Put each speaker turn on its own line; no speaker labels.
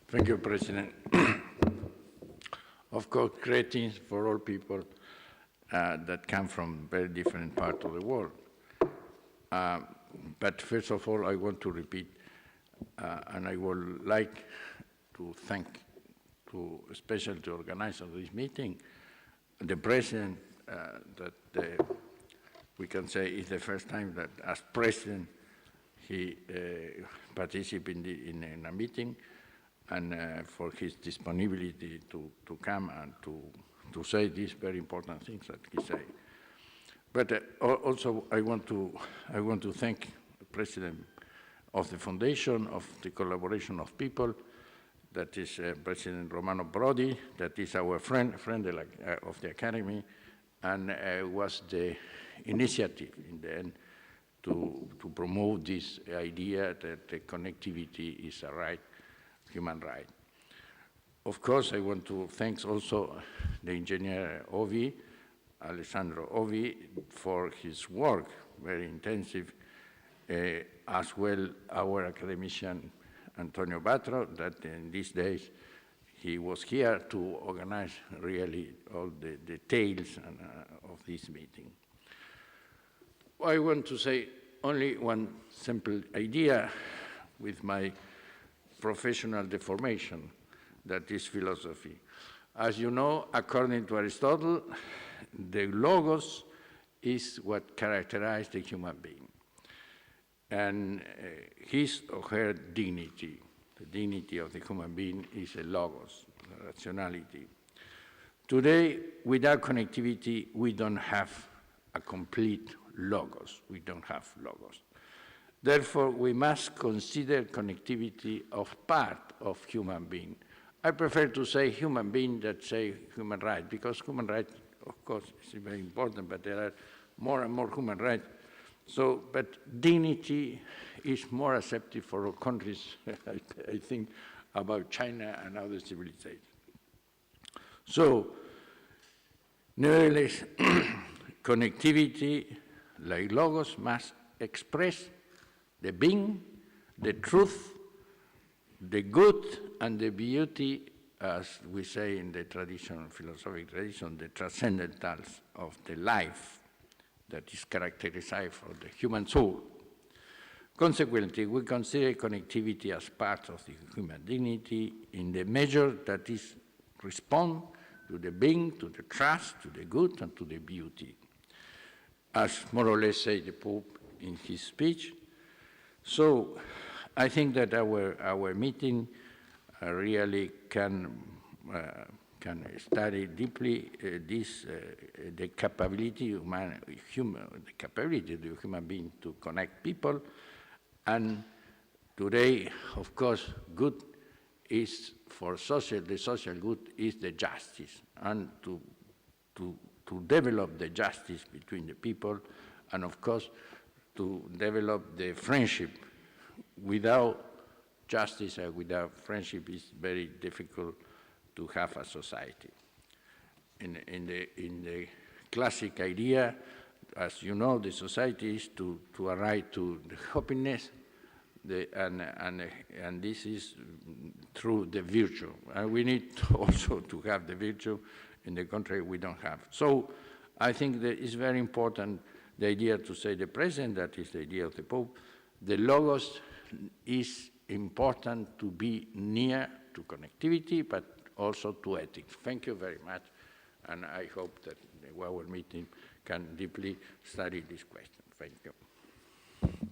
Thank you, President. Of course, greetings for all people that come from very different parts of the world. But first of all, I want to repeat, and I would like to thank, especially to organize this meeting, the President, that we can say is the first time that as President he participated in a meeting, and for his disponibility to come and to say these very important things that he said. But also I want to thank the President of the Foundation, of the collaboration of people, that is President Romano Prodi, that is our friend of the Academy, and was the initiative in the end to promote this idea that the connectivity is a right, human right. Of course, I want to thank also the engineer Ovi, Alessandro Ovi, for his work, very intensive, as well our academician Antonio Batro, that in these days he was here to organize really all the details of this meeting. I want to say only one simple idea with my professional deformation, that is philosophy. As you know, according to Aristotle, the logos is what characterizes the human being, and his or her dignity, the dignity of the human being is a logos, a rationality. Today, without connectivity, we don't have a complete logos. We don't have logos. Therefore, we must consider connectivity of part of human being. I prefer to say human being than say human right, because human right, of course, is very important, but there are more and more human rights. So, but dignity is more accepted for all countries, I think, about China and other civilizations. So, nevertheless, connectivity, like logos, must express the being, the truth, the good, and the beauty, as we say in the philosophic tradition, the transcendentals of the life that is characterized for the human soul. Consequently, we consider connectivity as part of the human dignity in the measure that is respond to the being, to the trust, to the good, and to the beauty. As more or less said the Pope in his speech. So I think that our meeting really can study deeply the capability of the capability of the human being to connect people. And today, of course, good is for the social good is the justice, and to develop the justice between the people, and of course, to develop the friendship. Without justice and without friendship, it's very difficult to have a society. In the classic idea, as you know, the society is to arrive to the happiness, and this is through the virtue. And we need also to have the virtue. In the country, we don't have. So I think that it's very important, the idea to say the President, that is the idea of the Pope, the logos is important to be near to connectivity, but also to ethics. Thank you very much, and I hope that our meeting can deeply study this question. Thank you.